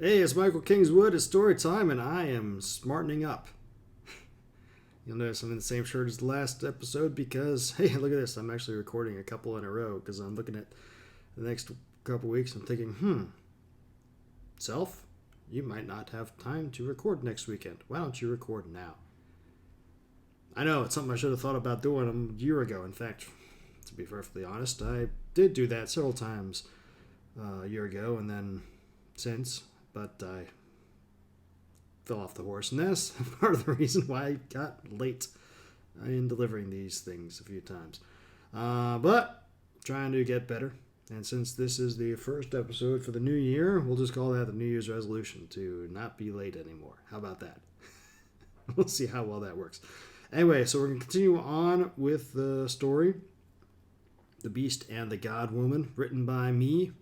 Hey, it's Michael Kingswood. It's story time, and I am smartening up. You'll notice I'm in the same shirt as the last episode because, hey, look at this. I'm actually recording a couple in a row because I'm looking at the next couple weeks and thinking, self, you might not have time to record next weekend. Why don't you record now? I know, it's something I should have thought about doing a year ago. In fact, to be perfectly honest, I did do that several times a year ago and then since. But I fell off the horse, and that's part of the reason why I got late in delivering these things a few times. But trying to get better, and since this is the first episode for the new year, we'll just call that the New Year's resolution to not be late anymore. How about that? We'll see how well that works. Anyway, so we're going to continue on with the story, The Beast and the God Woman, written by me.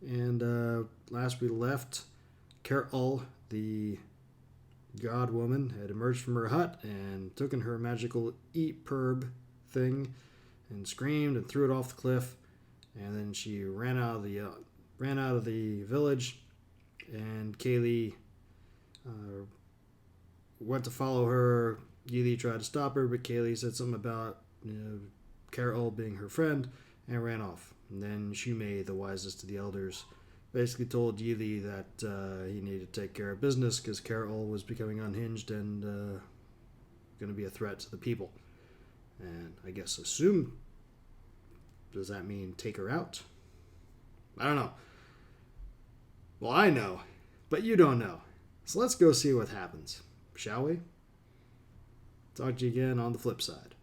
And last we left, Carol, the god woman, had emerged from her hut and taken her magical eat-perb thing and screamed and threw it off the cliff. And then she ran out of the village, and Kaylee went to follow her. Yili tried to stop her, but Kaylee said something about Carol being her friend and ran off. And then Shumei, the wisest of the elders, basically told Yili that he needed to take care of business because Carol was becoming unhinged and going to be a threat to the people. And I guess assume, does that mean take her out? I don't know. Well, I know, but you don't know. So let's go see what happens, shall we? Talk to you again on the flip side.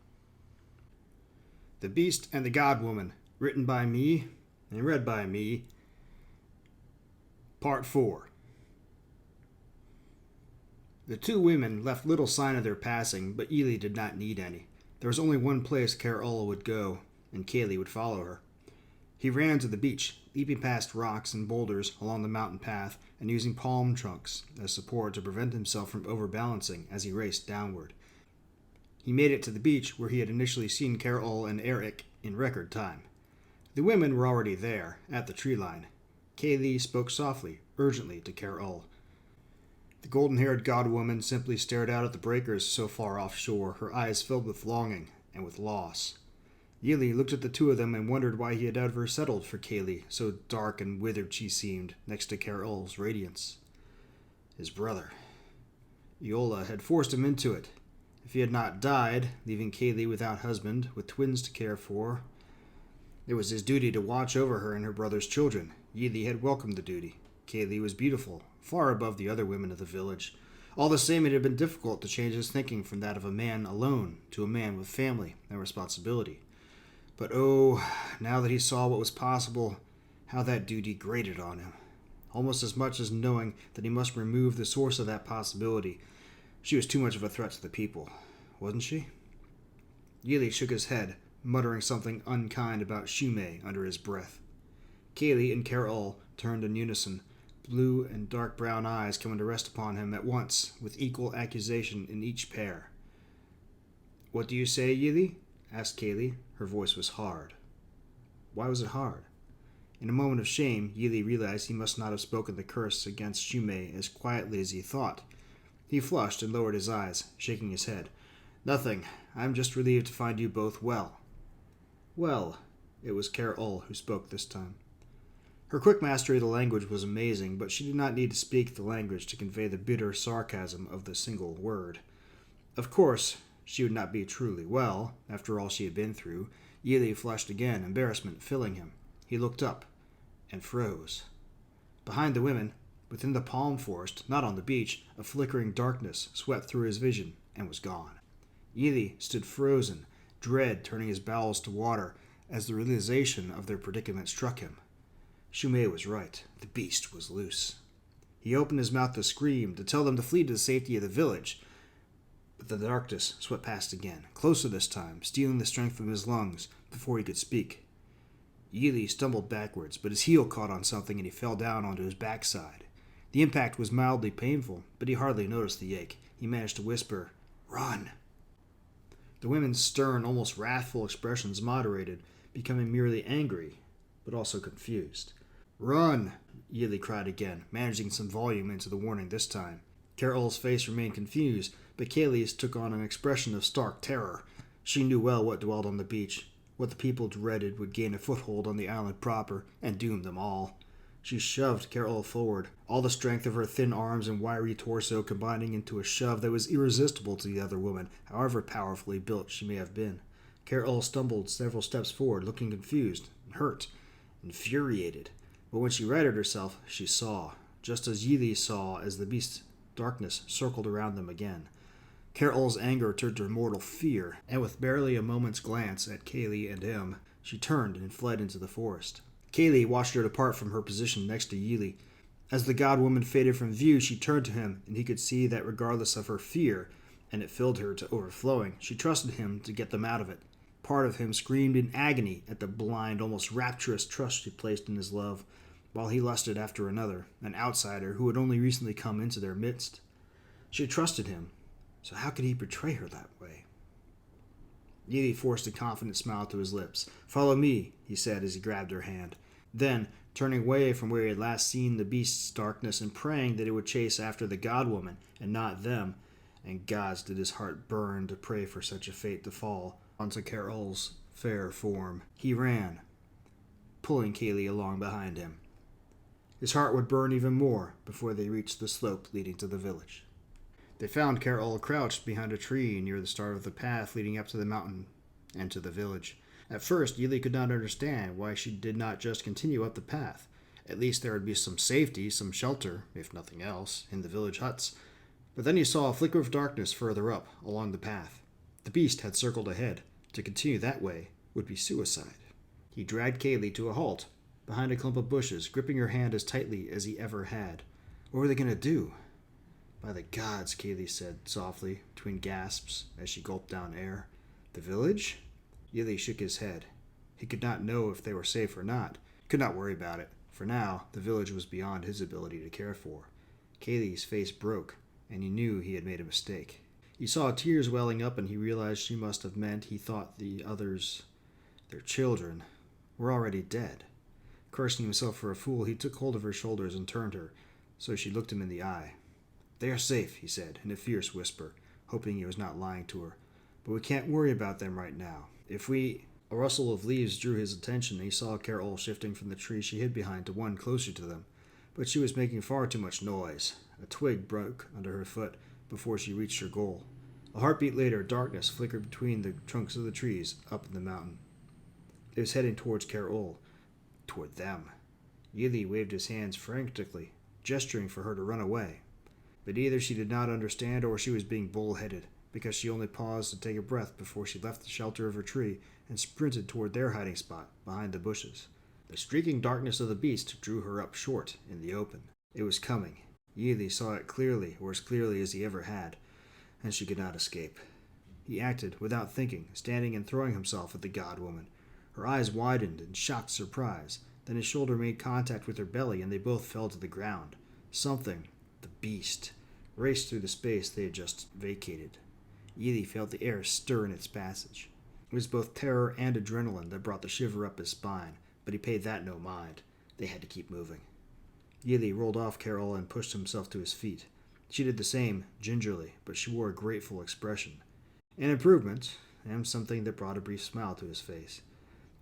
The Beast and the God Woman, written by me and read by me. Part 4. The two women left little sign of their passing, but Ely did not need any. There was only one place Carola would go, and Kaylee would follow her. He ran to the beach, leaping past rocks and boulders along the mountain path and using palm trunks as support to prevent himself from overbalancing as he raced downward. He made it to the beach where he had initially seen Carol and Eric in record time. The women were already there, at the tree line. Kaylee spoke softly, urgently to Carol. The golden-haired god-woman simply stared out at the breakers so far offshore, her eyes filled with longing and with loss. Yili looked at the two of them and wondered why he had ever settled for Kaylee, so dark and withered she seemed, next to Carol's radiance. His brother. Iola had forced him into it. If he had not died, leaving Kaylee without husband, with twins to care for, it was his duty to watch over her and her brother's children. Yili had welcomed the duty. Kaylee was beautiful, far above the other women of the village. All the same, it had been difficult to change his thinking from that of a man alone to a man with family and responsibility. But oh, now that he saw what was possible, how that duty grated on him. Almost as much as knowing that he must remove the source of that possibility. She was too much of a threat to the people, wasn't she? Yili shook his head, muttering something unkind about Shumei under his breath. Kaylee and Carol turned in unison, blue and dark brown eyes coming to rest upon him at once, with equal accusation in each pair. "What do you say, Yili?" asked Kaylee. Her voice was hard. Why was it hard? In a moment of shame, Yili realized he must not have spoken the curse against Shumei as quietly as he thought. He flushed and lowered his eyes, shaking his head. "Nothing. I'm just relieved to find you both well." "Well," it was Carol who spoke this time. Her quick mastery of the language was amazing, but she did not need to speak the language to convey the bitter sarcasm of the single word. Of course, she would not be truly well, after all she had been through. Yili flushed again, embarrassment filling him. He looked up, and froze. Behind the women, within the palm forest, not on the beach, a flickering darkness swept through his vision and was gone. Yili stood frozen, dread turning his bowels to water as the realization of their predicament struck him. Shumei was right. The beast was loose. He opened his mouth to scream, to tell them to flee to the safety of the village. But the darkness swept past again, closer this time, stealing the strength from his lungs before he could speak. Yili stumbled backwards, but his heel caught on something and he fell down onto his backside. The impact was mildly painful, but he hardly noticed the ache. He managed to whisper, "Run!" The women's stern, almost wrathful expressions moderated, becoming merely angry, but also confused. "Run!" Yili cried again, managing some volume into the warning this time. Carol's face remained confused, but Kaylee's took on an expression of stark terror. She knew well what dwelled on the beach. What the people dreaded would gain a foothold on the island proper and doom them all. She shoved Carol forward, all the strength of her thin arms and wiry torso combining into a shove that was irresistible to the other woman, however powerfully built she may have been. Carol stumbled several steps forward, looking confused, and hurt, infuriated. But when she righted herself, she saw, just as Yili saw as the beast's darkness circled around them again. Carol's anger turned to mortal fear, and with barely a moment's glance at Kaylee and him, she turned and fled into the forest. Kaylee watched her depart from her position next to Yili. As the god-woman faded from view, she turned to him, and he could see that regardless of her fear, and it filled her to overflowing, she trusted him to get them out of it. Part of him screamed in agony at the blind, almost rapturous trust she placed in his love, while he lusted after another, an outsider who had only recently come into their midst. She trusted him, so how could he betray her that way? Yili forced a confident smile to his lips. "Follow me," he said as he grabbed her hand. Then, turning away from where he had last seen the beast's darkness and praying that it would chase after the god-woman and not them, and gods did his heart burn to pray for such a fate to fall onto Carol's fair form, he ran, pulling Kaylee along behind him. His heart would burn even more before they reached the slope leading to the village. They found Carol crouched behind a tree near the start of the path leading up to the mountain and to the village. At first, Yili could not understand why she did not just continue up the path. At least there would be some safety, some shelter, if nothing else, in the village huts. But then he saw a flicker of darkness further up, along the path. The beast had circled ahead. To continue that way would be suicide. He dragged Kaylee to a halt, behind a clump of bushes, gripping her hand as tightly as he ever had. What were they going to do? "By the gods," Kaylee said softly, between gasps, as she gulped down air. "The village?" Yili shook his head. He could not know if they were safe or not. He could not worry about it. For now, the village was beyond his ability to care for. Kaylee's face broke, and he knew he had made a mistake. He saw tears welling up, and he realized she must have meant he thought the others, their children, were already dead. Cursing himself for a fool, he took hold of her shoulders and turned her, so she looked him in the eye. "They are safe," he said, in a fierce whisper, hoping he was not lying to her. "But we can't worry about them right now. If we—" A rustle of leaves drew his attention, and he saw Carol shifting from the tree she hid behind to one closer to them. But she was making far too much noise. A twig broke under her foot before she reached her goal. A heartbeat later, darkness flickered between the trunks of the trees up in the mountain. It was heading towards Carol. Toward them. Yili waved his hands frantically, gesturing for her to run away. But either she did not understand or she was being bull-headed, because she only paused to take a breath before she left the shelter of her tree and sprinted toward their hiding spot behind the bushes. The streaking darkness of the beast drew her up short in the open. It was coming. Yili saw it clearly, or as clearly as he ever had, and she could not escape. He acted without thinking, standing and throwing himself at the god-woman. Her eyes widened in shocked surprise. Then his shoulder made contact with her belly, and they both fell to the ground. Something, the beast, raced through the space they had just vacated. Yili felt the air stir in its passage. It was both terror and adrenaline that brought the shiver up his spine, but he paid that no mind. They had to keep moving. Yili rolled off Carol and pushed himself to his feet. She did the same, gingerly, but she wore a grateful expression. An improvement, and something that brought a brief smile to his face.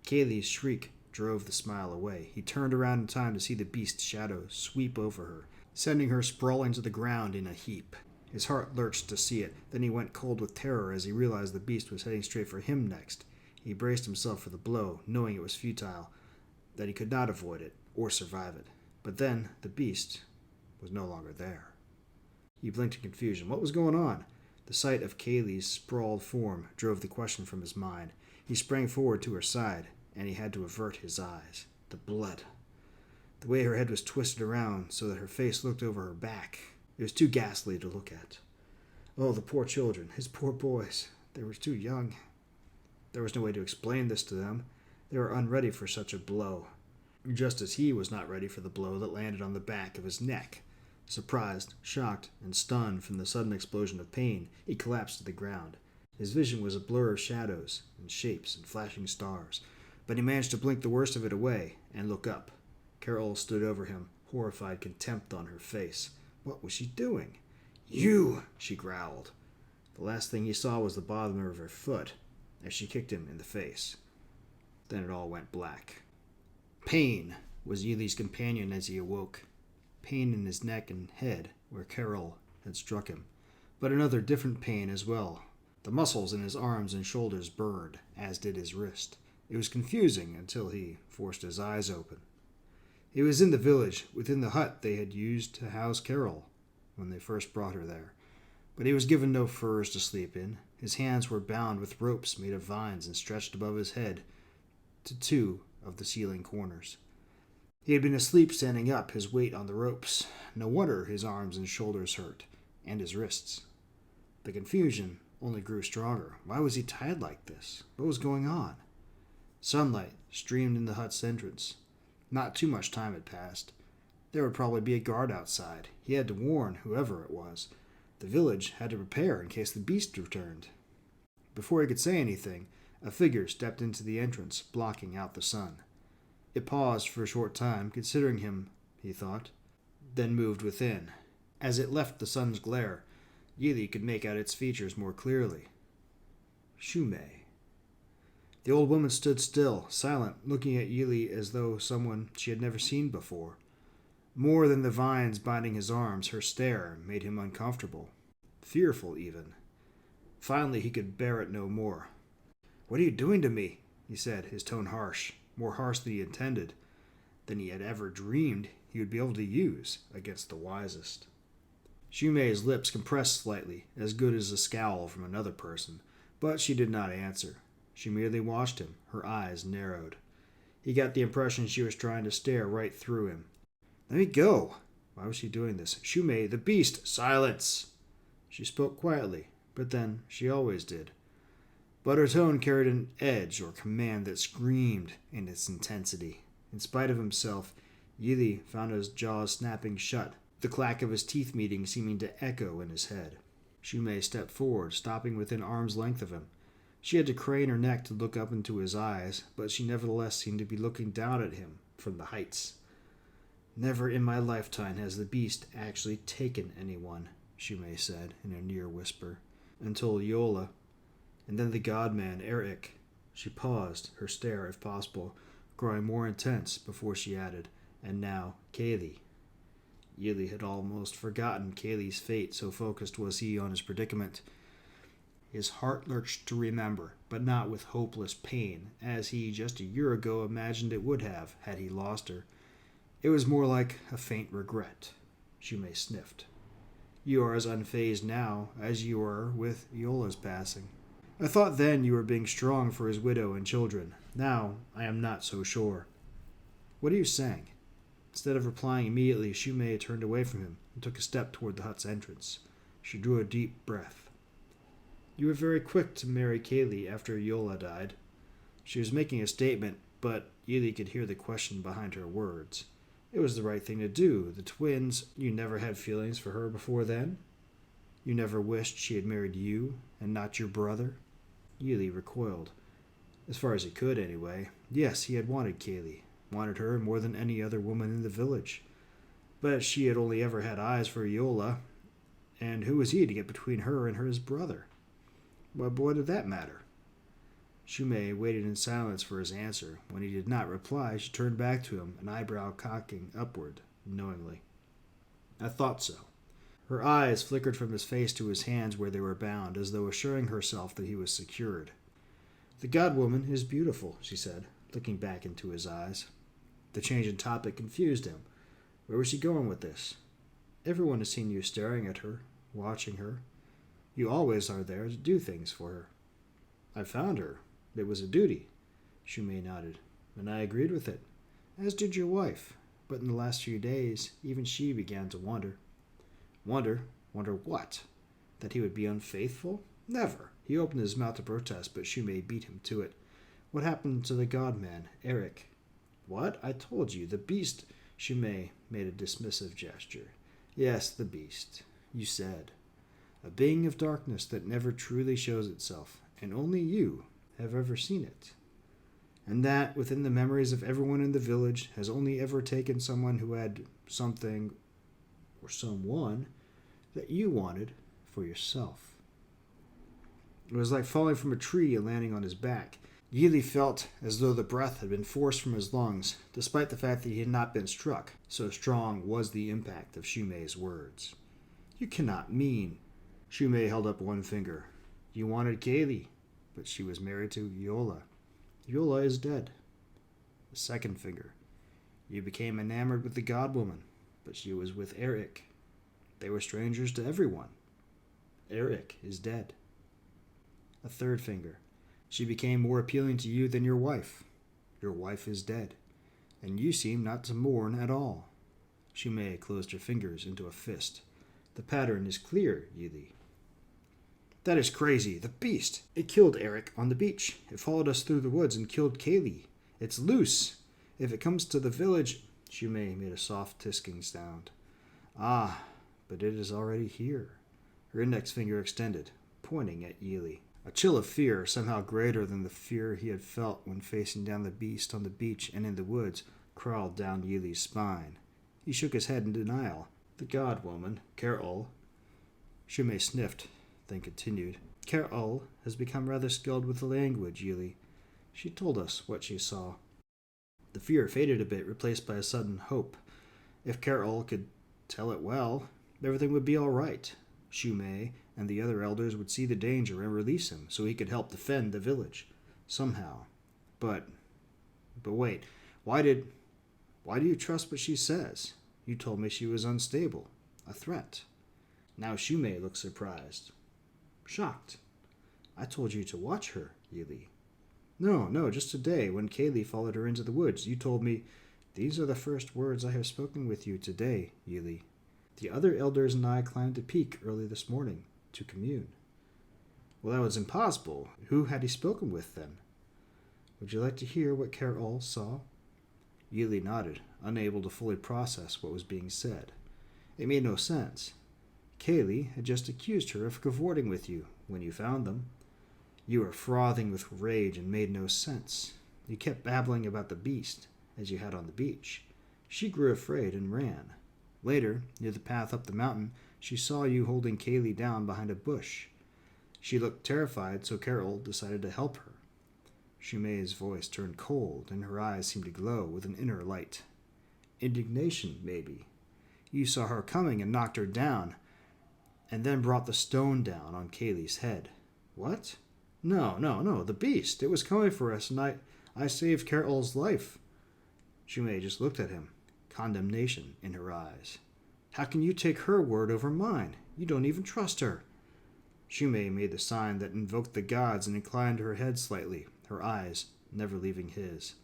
Kaylee's shriek drove the smile away. He turned around in time to see the beast's shadow sweep over her, sending her sprawling to the ground in a heap. His heart lurched to see it, then he went cold with terror as he realized the beast was heading straight for him next. He braced himself for the blow, knowing it was futile, that he could not avoid it or survive it. But then the beast was no longer there. He blinked in confusion. What was going on? The sight of Kaylee's sprawled form drove the question from his mind. He sprang forward to her side, and he had to avert his eyes. The blood. The way her head was twisted around so that her face looked over her back. It was too ghastly to look at. Oh, the poor children, his poor boys. They were too young. There was no way to explain this to them. They were unready for such a blow, just as he was not ready for the blow that landed on the back of his neck. Surprised, shocked, and stunned from the sudden explosion of pain, he collapsed to the ground. His vision was a blur of shadows and shapes and flashing stars, but he managed to blink the worst of it away and look up. Carol stood over him, horrified contempt on her face. What was she doing? You! She growled. The last thing he saw was the bottom of her foot as she kicked him in the face. Then it all went black. Pain was Ely's companion as he awoke. Pain in his neck and head where Carol had struck him, but another different pain as well. The muscles in his arms and shoulders burned, as did his wrist. It was confusing until he forced his eyes open. He was in the village, within the hut they had used to house Carol when they first brought her there. But he was given no furs to sleep in. His hands were bound with ropes made of vines and stretched above his head to two of the ceiling corners. He had been asleep standing up, his weight on the ropes. No wonder his arms and shoulders hurt, and his wrists. The confusion only grew stronger. Why was he tied like this? What was going on? Sunlight streamed in the hut's entrance. Not too much time had passed. There would probably be a guard outside. He had to warn whoever it was. The village had to prepare in case the beast returned. Before he could say anything, a figure stepped into the entrance, blocking out the sun. It paused for a short time, considering him, he thought, then moved within. As it left the sun's glare, Ely could make out its features more clearly. Shumei. The old woman stood still, silent, looking at Ely as though someone she had never seen before. More than the vines binding his arms, her stare made him uncomfortable, fearful even. Finally, he could bear it no more. "What are you doing to me?" he said, his tone harsh, more harsh than he intended, than he had ever dreamed he would be able to use against the wisest. Shumei's lips compressed slightly, as good as a scowl from another person, but she did not answer. She merely watched him, her eyes narrowed. He got the impression she was trying to stare right through him. "Let me go!" Why was she doing this? "Shumei, the beast! Silence!" She spoke quietly, but then she always did. But her tone carried an edge or command that screamed in its intensity. In spite of himself, Ely found his jaws snapping shut, the clack of his teeth meeting seeming to echo in his head. Shumei stepped forward, stopping within arm's length of him. She had to crane her neck to look up into his eyes, but she nevertheless seemed to be looking down at him from the heights. "Never in my lifetime has the beast actually taken anyone," Shumei said in a near whisper, until Yola, and then the god-man, Eric. She paused, her stare, if possible, growing more intense before she added, "And now, Kaylee." Ely had almost forgotten Kaylee's fate, so focused was he on his predicament. His heart lurched to remember, but not with hopeless pain, as he just a year ago imagined it would have had he lost her. It was more like a faint regret. Shumei sniffed. "You are as unfazed now as you were with Iola's passing. I thought then you were being strong for his widow and children. Now I am not so sure." "What are you saying?" Instead of replying immediately, Shumei turned away from him and took a step toward the hut's entrance. She drew a deep breath. "You were very quick to marry Kaylee after Yola died." She was making a statement, but Ely could hear the question behind her words. It was the right thing to do. The twins, you never had feelings for her before then? You never wished she had married you, and not your brother? Ely recoiled. As far as he could, anyway. Yes, he had wanted Kaylee. Wanted her more than any other woman in the village. But she had only ever had eyes for Yola, and who was he to get between her and his brother? What did that matter? Shumei waited in silence for his answer. When he did not reply, she turned back to him, an eyebrow cocking upward, knowingly. "I thought so." Her eyes flickered from his face to his hands where they were bound, as though assuring herself that he was secured. "The god-woman is beautiful," she said, looking back into his eyes. The change in topic confused him. Where was she going with this? "Everyone has seen you staring at her, watching her. You always are there to do things for her." "I found her. It was a duty." Shumei nodded. "And I agreed with it. As did your wife. But in the last few days, even she began to wonder." "Wonder? Wonder what? That he would be unfaithful? Never." He opened his mouth to protest, but Shumei beat him to it. "What happened to the god-man, Eric?" "What? I told you. The beast." Shumei made a dismissive gesture. "Yes, the beast. You said. A being of darkness that never truly shows itself, and only you have ever seen it." and that, within the memories of everyone in the village, has only ever taken someone who had something or someone that you wanted for yourself. It was like falling from a tree and landing on his back. Yili felt as though the breath had been forced from his lungs, despite the fact that he had not been struck, so strong was the impact of Shumei's words. You cannot mean. Shumei held up one finger. You wanted Kaylee, but she was married to Yola. Yola is dead. The second finger. You became enamored with the god-woman, but she was with Eric. They were strangers to everyone. Eric is dead. A third finger. She became more appealing to you than your wife. Your wife is dead, and you seem not to mourn at all. Shumei closed her fingers into a fist. The pattern is clear, Yili. That is crazy. The beast. It killed Eric on the beach. It followed us through the woods and killed Kaylee. It's loose. If it comes to the village... Shumei made a soft tisking sound. Ah, but it is already here. Her index finger extended, pointing at Yili. A chill of fear, somehow greater than the fear he had felt when facing down the beast on the beach and in the woods, crawled down Yili's spine. He shook his head in denial. The god-woman, Ker-Ul. Shumei sniffed, then continued. Ker-Ul has become rather skilled with the language, Yili. She told us what she saw. The fear faded a bit, replaced by a sudden hope. If Ker-Ul could tell it well, everything would be all right. Shumei and the other elders would see the danger and release him so he could help defend the village. Somehow. But wait, why do you trust what she says? You told me she was unstable, a threat. Now Shumei looked surprised. Shocked. I told you to watch her, Yili. No, just today, when Kaylee followed her into the woods, you told me, these are the first words I have spoken with you today, Yili. The other elders and I climbed a peak early this morning to commune. Well, that was impossible. Who had he spoken with, then? Would you like to hear what Ker-Ul saw? Yili nodded, unable to fully process what was being said. It made no sense. Kaylee had just accused her of cavorting with you when you found them. You were frothing with rage and made no sense. You kept babbling about the beast, as you had on the beach. She grew afraid and ran. Later, near the path up the mountain, she saw you holding Kaylee down behind a bush. She looked terrified, so Ker-Ul decided to help her. Shumei's voice turned cold, and her eyes seemed to glow with an inner light. Indignation, maybe. You saw her coming and knocked her down, and then brought the stone down on Kaylee's head. What? No, the beast. It was coming for us, and I saved Ker-Ul's life. Shumei just looked at him, condemnation in her eyes. How can you take her word over mine? You don't even trust her. Shumei made the sign that invoked the gods and inclined her head slightly, her eyes never leaving his.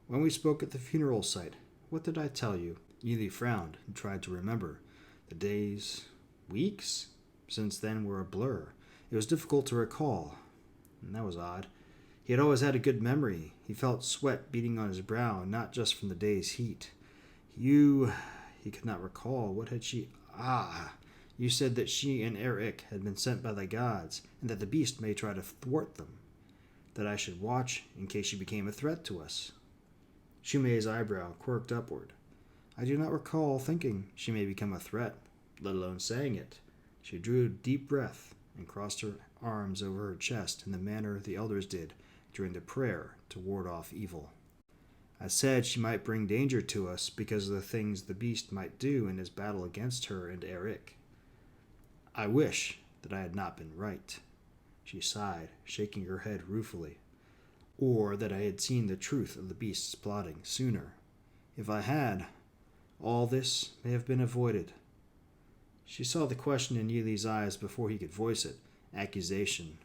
When we spoke at the funeral site, what did I tell you? Yili frowned and tried to remember. The days, weeks, since then were a blur. It was difficult to recall, and that was odd. He had always had a good memory. He felt sweat beating on his brow, not just from the day's heat. He could not recall. What had she... You said that she and Eric had been sent by the gods, and that the beast may try to thwart them. That I should watch in case she became a threat to us. Shumei's eyebrow quirked upward. I do not recall thinking she may become a threat, let alone saying it. She drew a deep breath and crossed her arms over her chest in the manner the elders did during the prayer to ward off evil. I said she might bring danger to us because of the things the beast might do in his battle against her and Eric. I wish that I had not been right. She sighed, shaking her head ruefully. Or that I had seen the truth of the beast's plotting sooner. If I had, all this may have been avoided. She saw the question in Yili's eyes before he could voice it. Accusation.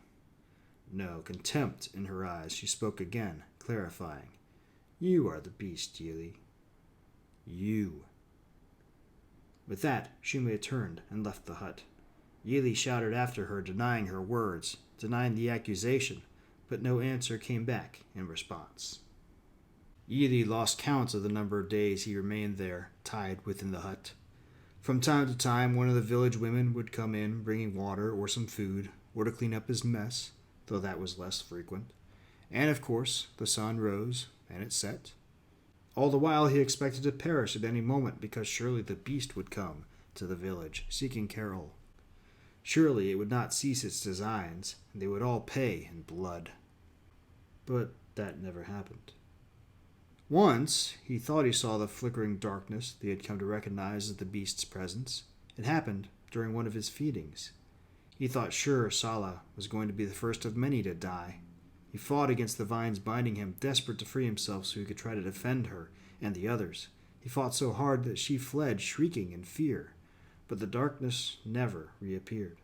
No, contempt in her eyes. She spoke again, clarifying. You are the beast, Yili. You. With that, Shumei turned and left the hut. Yili shouted after her, denying her words, denying the accusation, but no answer came back in response. Yili lost count of the number of days he remained there, tied within the hut. From time to time, one of the village women would come in, bringing water or some food, or to clean up his mess, though that was less frequent. And of course, the sun rose and it set. All the while he expected to perish at any moment because surely the beast would come to the village seeking Carol. Surely it would not cease its designs, and they would all pay in blood. But that never happened. Once, he thought he saw the flickering darkness that he had come to recognize as the beast's presence. It happened during one of his feedings. He thought sure Sala was going to be the first of many to die. He fought against the vines binding him, desperate to free himself so he could try to defend her and the others. He fought so hard that she fled, shrieking in fear, but the darkness never reappeared.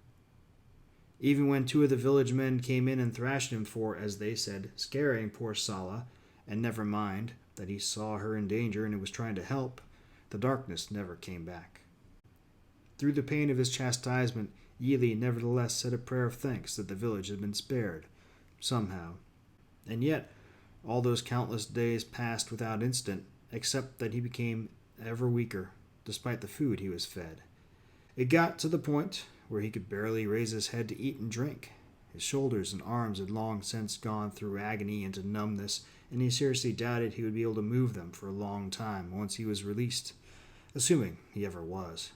Even when two of the village men came in and thrashed him for, as they said, scaring poor Sala, and never mind that he saw her in danger and was trying to help, the darkness never came back. Through the pain of his chastisement, Yili nevertheless said a prayer of thanks that the village had been spared, somehow. And yet, all those countless days passed without incident, except that he became ever weaker, despite the food he was fed. It got to the point where he could barely raise his head to eat and drink. His shoulders and arms had long since gone through agony into numbness, and he seriously doubted he would be able to move them for a long time once he was released, assuming he ever was.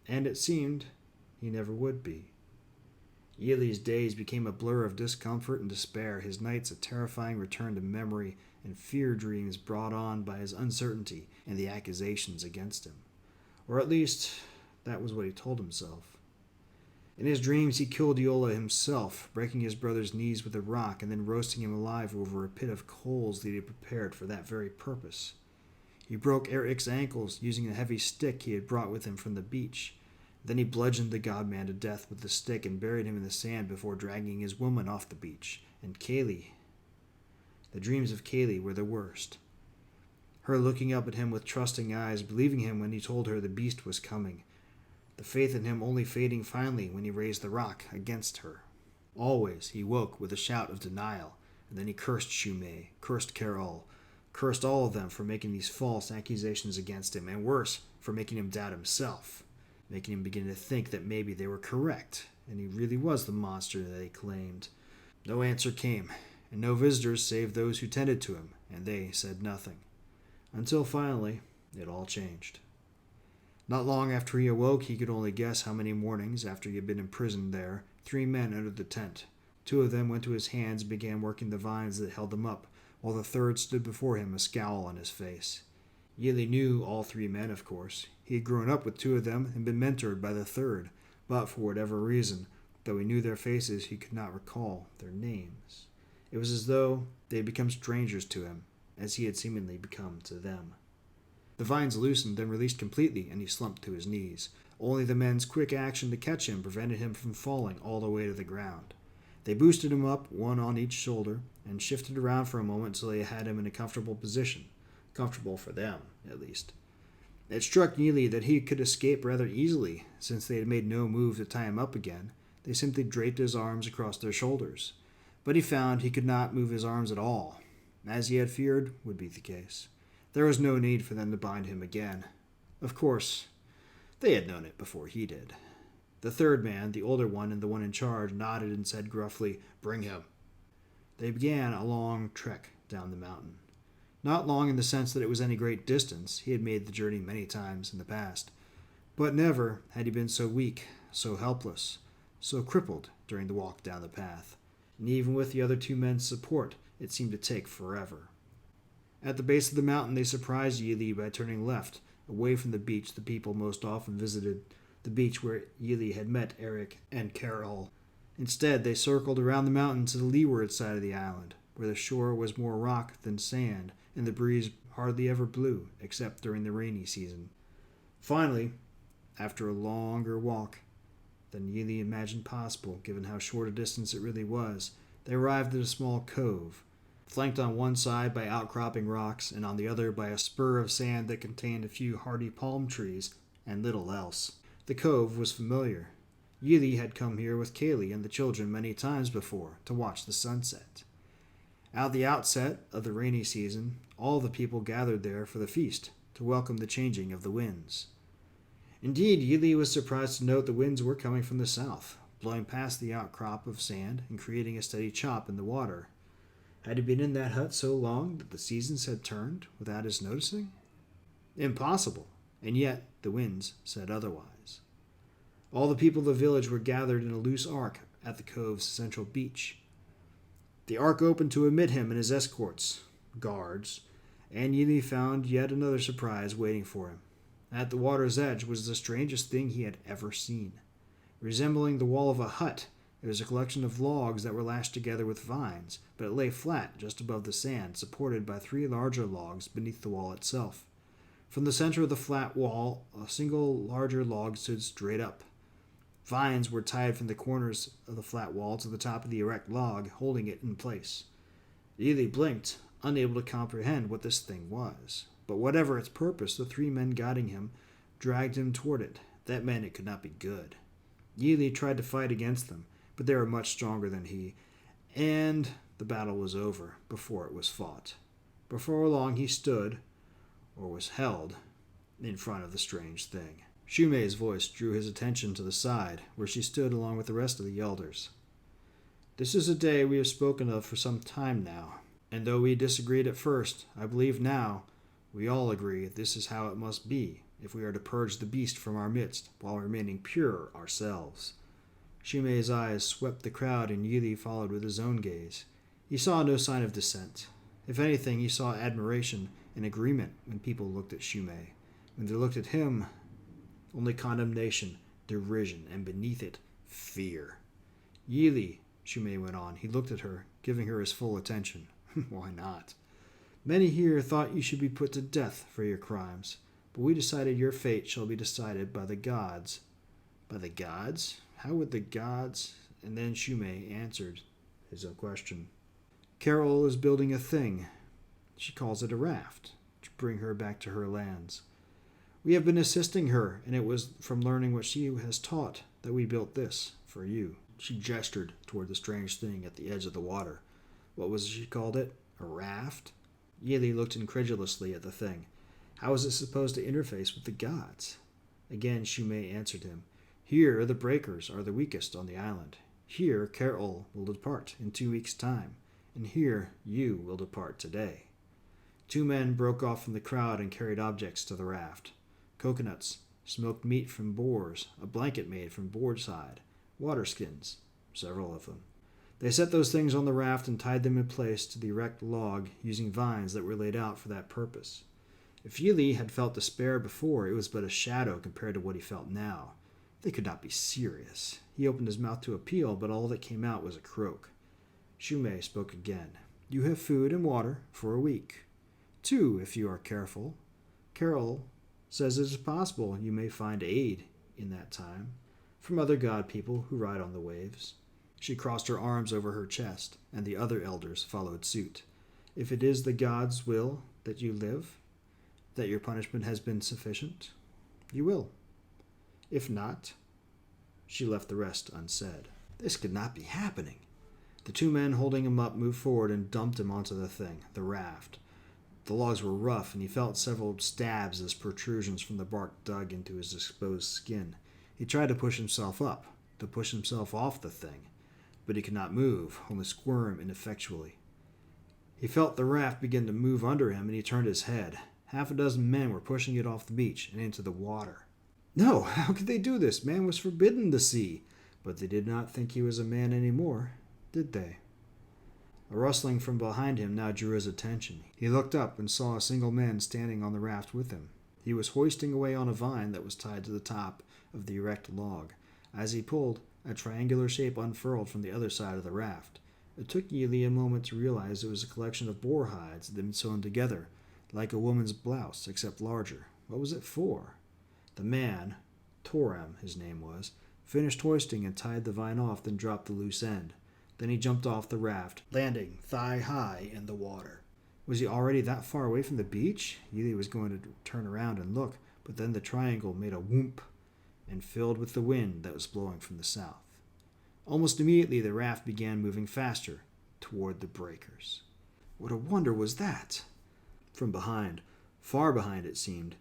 And it seemed he never would be. Yili's days became a blur of discomfort and despair, his nights a terrifying return to memory, and fear dreams brought on by his uncertainty and the accusations against him. Or at least, that was what he told himself. In his dreams, he killed Yola himself, breaking his brother's knees with a rock and then roasting him alive over a pit of coals that he had prepared for that very purpose. He broke Eric's ankles using a heavy stick he had brought with him from the beach. Then he bludgeoned the godman to death with the stick and buried him in the sand before dragging his woman off the beach. And Kaylee. The dreams of Kaylee were the worst. Her looking up at him with trusting eyes, believing him when he told her the beast was coming. The faith in him only fading finally when he raised the rock against her. Always he woke with a shout of denial, and then he cursed Shumei, cursed Carol, cursed all of them for making these false accusations against him, and worse, for making him doubt himself, making him begin to think that maybe they were correct, and he really was the monster that they claimed. No answer came, and no visitors save those who tended to him, and they said nothing. Until finally, it all changed. Not long after he awoke, he could only guess how many mornings after he had been imprisoned there, 3 men entered the tent. 2 of them went to his hands and began working the vines that held them up, while the third stood before him, a scowl on his face. Yili knew all 3 men, of course. He had grown up with 2 of them and been mentored by the third, but for whatever reason, though he knew their faces, he could not recall their names. It was as though they had become strangers to him, as he had seemingly become to them. The vines loosened, then released completely, and he slumped to his knees. Only the men's quick action to catch him prevented him from falling all the way to the ground. They boosted him up, one on each shoulder, and shifted around for a moment until they had him in a comfortable position. Comfortable for them, at least. It struck Yili that he could escape rather easily, since they had made no move to tie him up again. They simply draped his arms across their shoulders. But he found he could not move his arms at all, as he had feared would be the case. There was no need for them to bind him again. Of course, they had known it before he did. The third man, the older one and the one in charge, nodded and said gruffly, "Bring him." They began a long trek down the mountain. Not long in the sense that it was any great distance. He had made the journey many times in the past. But never had he been so weak, so helpless, so crippled during the walk down the path. And even with the other 2 men's support, it seemed to take forever. At the base of the mountain, they surprised Yili by turning left, away from the beach the people most often visited, the beach where Yili had met Eric and Carol. Instead, they circled around the mountain to the leeward side of the island, where the shore was more rock than sand, and the breeze hardly ever blew, except during the rainy season. Finally, after a longer walk than Yili imagined possible, given how short a distance it really was, they arrived at a small cove, flanked on one side by outcropping rocks and on the other by a spur of sand that contained a few hardy palm trees and little else. The cove was familiar. Yili had come here with Kaylee and the children many times before to watch the sunset. At the outset of the rainy season, all the people gathered there for the feast to welcome the changing of the winds. Indeed, Yili was surprised to note the winds were coming from the south, blowing past the outcrop of sand and creating a steady chop in the water. Had he been in that hut so long that the seasons had turned without his noticing? Impossible, and yet the winds said otherwise. All the people of the village were gathered in a loose arc at the cove's central beach. The arc opened to admit him and his escorts, guards, and Yili found yet another surprise waiting for him. At the water's edge was the strangest thing he had ever seen. Resembling the wall of a hut, it was a collection of logs that were lashed together with vines, but it lay flat just above the sand, supported by 3 larger logs beneath the wall itself. From the center of the flat wall, a single larger log stood straight up. Vines were tied from the corners of the flat wall to the top of the erect log, holding it in place. Yili blinked, unable to comprehend what this thing was. But whatever its purpose, the 3 men guiding him dragged him toward it. That meant it could not be good. Yili tried to fight against them, but they were much stronger than he, and the battle was over before it was fought. Before long he stood, or was held, in front of the strange thing. Shumei's voice drew his attention to the side, where she stood along with the rest of the elders. This is a day we have spoken of for some time now, and though we disagreed at first, I believe now we all agree this is how it must be if we are to purge the beast from our midst while remaining pure ourselves. Shumei's eyes swept the crowd, and Yili followed with his own gaze. He saw no sign of dissent. If anything, he saw admiration and agreement when people looked at Shumei. When they looked at him, only condemnation, derision, and beneath it, fear. Yili, Shumei went on. He looked at her, giving her his full attention. Why not? Many here thought you should be put to death for your crimes, but we decided your fate shall be decided by the gods. By the gods? How would the gods? And then Shumei answered his own question. Carol is building a thing. She calls it a raft, to bring her back to her lands. We have been assisting her, and it was from learning what she has taught that we built this for you. She gestured toward the strange thing at the edge of the water. What was it she called it? A raft? Yili looked incredulously at the thing. How was it supposed to interface with the gods? Again Shumei answered him. Here the breakers are the weakest on the island. Here Carol will depart in 2 weeks' time, and here you will depart today. 2 men broke off from the crowd and carried objects to the raft. Coconuts, smoked meat from boars, a blanket made from board side, water skins, several of them. They set those things on the raft and tied them in place to the erect log using vines that were laid out for that purpose. If Yili had felt despair before, it was but a shadow compared to what he felt now. They could not be serious. He opened his mouth to appeal, but all that came out was a croak. Shumei spoke again. You have food and water for a week. 2, if you are careful. Carol says it is possible you may find aid in that time from other god people who ride on the waves. She crossed her arms over her chest, and the other elders followed suit. If it is the god's will that you live, that your punishment has been sufficient, you will. If not, she left the rest unsaid. This could not be happening. The 2 men holding him up moved forward and dumped him onto the thing, the raft. The logs were rough, and he felt several stabs as protrusions from the bark dug into his exposed skin. He tried to push himself up, to push himself off the thing, but he could not move, only squirm ineffectually. He felt the raft begin to move under him, and he turned his head. 6 men were pushing it off the beach and into the water. No, how could they do this? Man was forbidden to see. But they did not think he was a man any more, did they? A rustling from behind him now drew his attention. He looked up and saw a single man standing on the raft with him. He was hoisting away on a vine that was tied to the top of the erect log. As he pulled, a triangular shape unfurled from the other side of the raft. It took Yili a moment to realize it was a collection of boar hides that had been sewn together, like a woman's blouse, except larger. What was it for? The man, Toram his name was, finished hoisting and tied the vine off, then dropped the loose end. Then he jumped off the raft, landing thigh-high in the water. Was he already that far away from the beach? Yili was going to turn around and look, but then the triangle made a whoomp and filled with the wind that was blowing from the south. Almost immediately the raft began moving faster toward the breakers. What a wonder was that? From behind, far behind it seemed,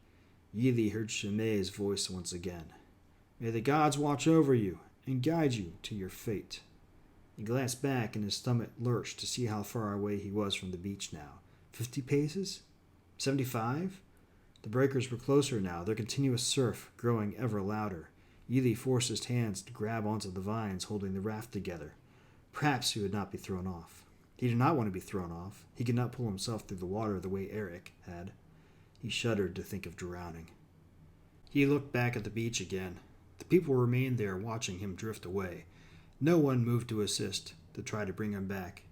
Yili heard Shumei's voice once again. May the gods watch over you and guide you to your fate. He glanced back and his stomach lurched to see how far away he was from the beach now. 50 paces? 75? The breakers were closer now, their continuous surf growing ever louder. Ely forced his hands to grab onto the vines holding the raft together. Perhaps he would not be thrown off. He did not want to be thrown off. He could not pull himself through the water the way Eric had. He shuddered to think of drowning. He looked back at the beach again. The people remained there watching him drift away. No one moved to assist, to try to bring him back.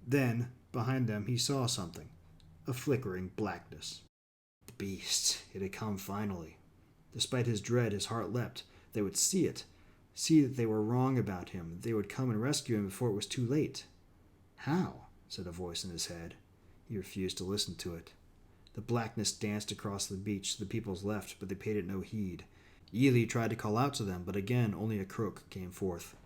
Then, behind them, he saw something. A flickering blackness. The beast. It had come finally. Despite his dread, his heart leapt. They would see it. See that they were wrong about him. They would come and rescue him before it was too late. How? Said a voice in his head. He refused to listen to it. The blackness danced across the beach to the people's left, but they paid it no heed. Ely tried to call out to them, but again only a croak came forth.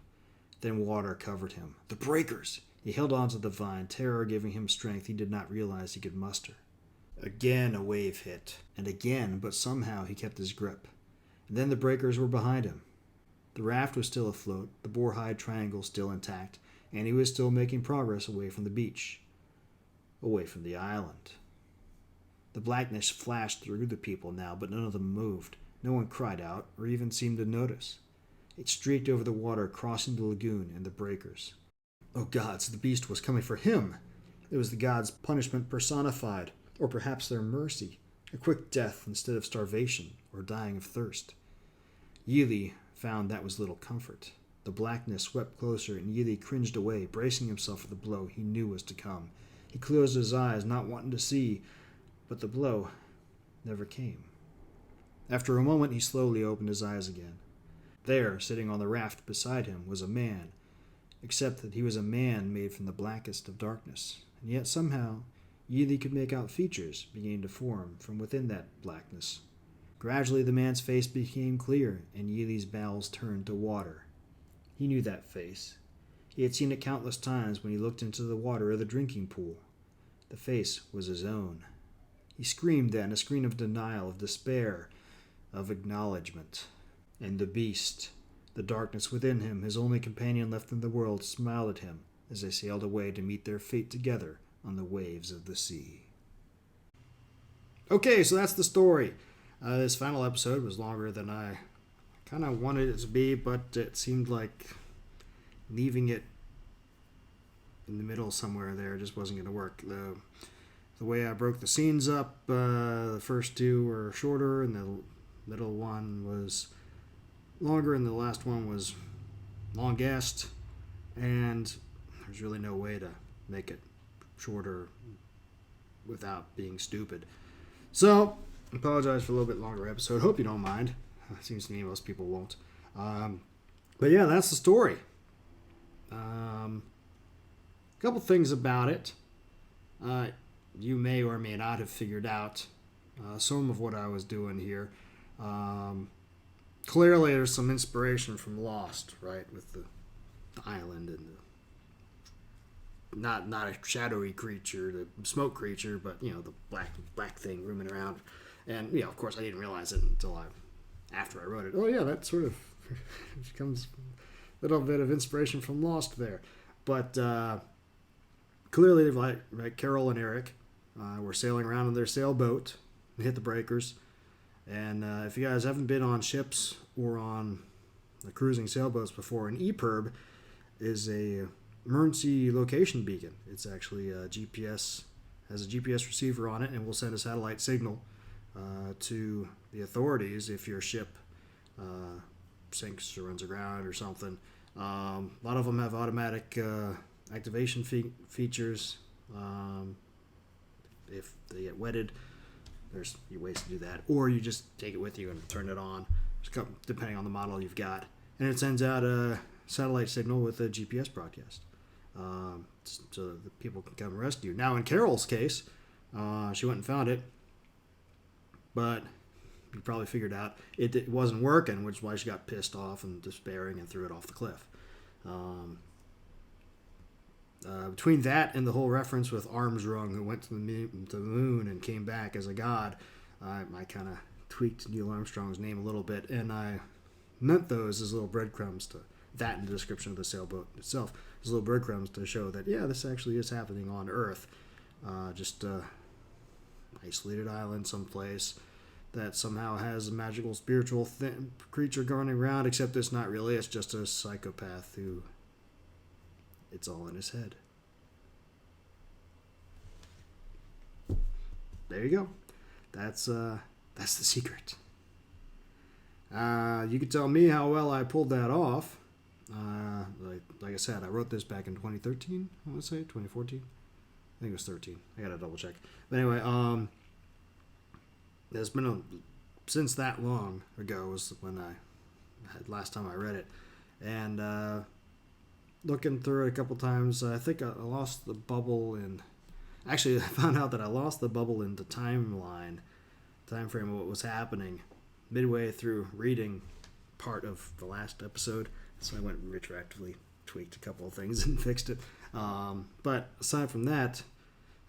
Then water covered him. The breakers! He held on to the vine, terror giving him strength he did not realize he could muster. Again a wave hit, and again, but somehow he kept his grip. And then the breakers were behind him. The raft was still afloat, the boar-hide triangle still intact, and he was still making progress away from the beach. Away from the island. The blackness flashed through the people now, but none of them moved. No one cried out, or even seemed to notice. It streaked over the water, crossing the lagoon and the breakers. Oh gods, the beast was coming for him! It was the gods' punishment personified, or perhaps their mercy. A quick death instead of starvation, or dying of thirst. Ely found that was little comfort. The blackness swept closer, and Ely cringed away, bracing himself for the blow he knew was to come. He closed his eyes, not wanting to see, but the blow never came. After a moment, he slowly opened his eyes again. There, sitting on the raft beside him, was a man, except that he was a man made from the blackest of darkness, and yet somehow Ely could make out features beginning to form from within that blackness. Gradually the man's face became clear, and Ely's bowels turned to water. He knew that face. He had seen it countless times when he looked into the water of the drinking pool. The face was his own. He screamed then, a scream of denial, of despair, of acknowledgement. And the beast, the darkness within him, his only companion left in the world, smiled at him as they sailed away to meet their fate together on the waves of the sea. Okay, so that's the story. This final episode was longer than I kind of wanted it to be, but it seemed like leaving it in the middle somewhere there just wasn't going to work. The way I broke the scenes up, the first two were shorter, and the middle one was longer, and the last one was longest, and there's really no way to make it shorter without being stupid. So, I apologize for a little bit longer episode. Hope you don't mind. It seems to me most people won't. But yeah, that's the story. A couple things about it. You may or may not have figured out some of what I was doing here. Clearly, there's some inspiration from Lost, right, with the island and not a shadowy creature, the smoke creature, but the black thing roaming around. And of course, I didn't realize it until after I wrote it. Oh yeah, that sort of becomes a little bit of inspiration from Lost there. But clearly, like Carol and Eric were sailing around in their sailboat and hit the breakers. And if you guys haven't been on ships or on the cruising sailboats before, an EPIRB is a emergency location beacon. It's actually a GPS, has a GPS receiver on it, and will send a satellite signal to the authorities if your ship sinks or runs aground or something. A lot of them have automatic activation features. If they get wetted, there's ways to do that, or you just take it with you and turn it on, depending on the model you've got, and it sends out a satellite signal with a GPS broadcast, so that people can come and rescue you. Now, in Carol's case, she went and found it, but you probably figured out it wasn't working, which is why she got pissed off and despairing and threw it off the cliff. Between that and the whole reference with Armstrong, who went to the moon and came back as a god, I kind of tweaked Neil Armstrong's name a little bit, and I meant those as little breadcrumbs to that in the description of the sailboat itself. There's little breadcrumbs to show that, yeah, this actually is happening on Earth. Just isolated island someplace that somehow has a magical spiritual creature going around, except it's not really. It's just a psychopath who, it's all in his head. There you go. That's the secret. You can tell me how well I pulled that off. Like I said, I wrote this back in 2013. I want to say 2014. I think it was 13. I gotta double check. But anyway, it's been since that long ago was when last time I read it, and looking through it a couple times, I think I lost the bubble in. Actually, I found out that I lost the bubble in the time frame of what was happening midway through reading part of the last episode. So I went and retroactively tweaked a couple of things and fixed it. But aside from that,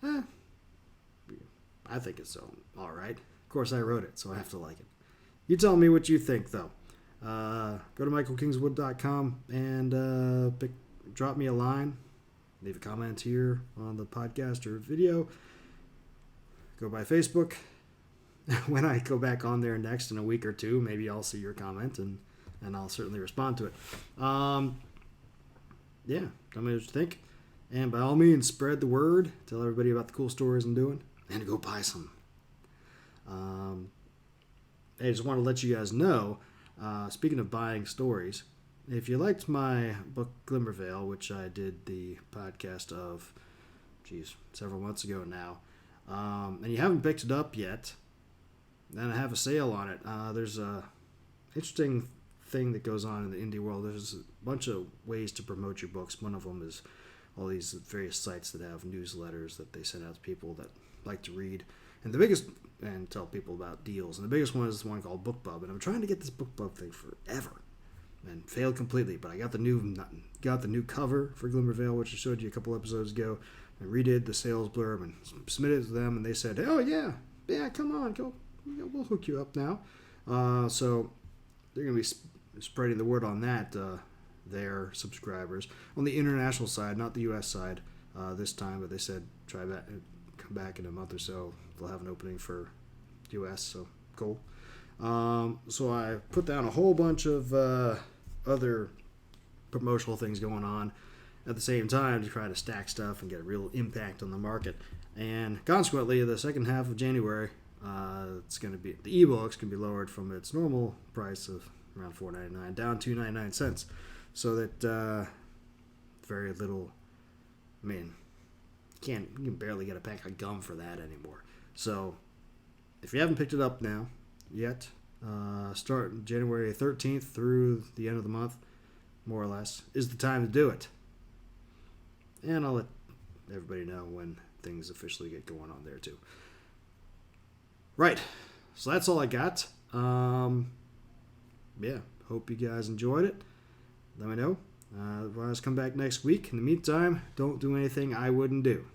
I think it's all right. Of course, I wrote it, so I have to like it. You tell me what you think, though. Go to michaelkingswood.com and drop me a line. Leave a comment here on the podcast or video. Go by Facebook. When I go back on there next in a week or two, maybe I'll see your comment and I'll certainly respond to it. Yeah, tell me what you think. And by all means, spread the word. Tell everybody about the cool stories I'm doing. And go buy some. I just want to let you guys know, speaking of buying stories, if you liked my book Glimmervale, which I did the podcast of, several months ago now, and you haven't picked it up yet, then I have a sale on it. There's a interesting thing that goes on in the indie world. There's a bunch of ways to promote your books. One of them is all these various sites that have newsletters that they send out to people that like to read, and tell people about deals. And the biggest one is the one called BookBub, and I'm trying to get this BookBub thing forever. And failed completely, but I got the new cover for Glimmervale, which I showed you a couple episodes ago, and redid the sales blurb and submitted it to them, and they said, "Oh yeah, come on, go, we'll hook you up now." So they're gonna be spreading the word on that. Their subscribers on the international side, not the U.S. side this time, but they said come back in a month or so. They'll have an opening for U.S. So cool. So I put down a whole bunch of other promotional things going on at the same time to try to stack stuff and get a real impact on the market. And consequently, the second half of January, it's going to be the ebooks can be lowered from its normal price of around $4.99 down to 99 cents, so that very little. I mean, you can barely get a pack of gum for that anymore. So if you haven't picked it up now yet, start January 13th through the end of the month, more or less, is the time to do it. And I'll let everybody know when things officially get going on there too. Right, so that's all I got. Yeah, hope you guys enjoyed it. Let me know. Otherwise, come back next week. In the meantime, don't do anything I wouldn't do.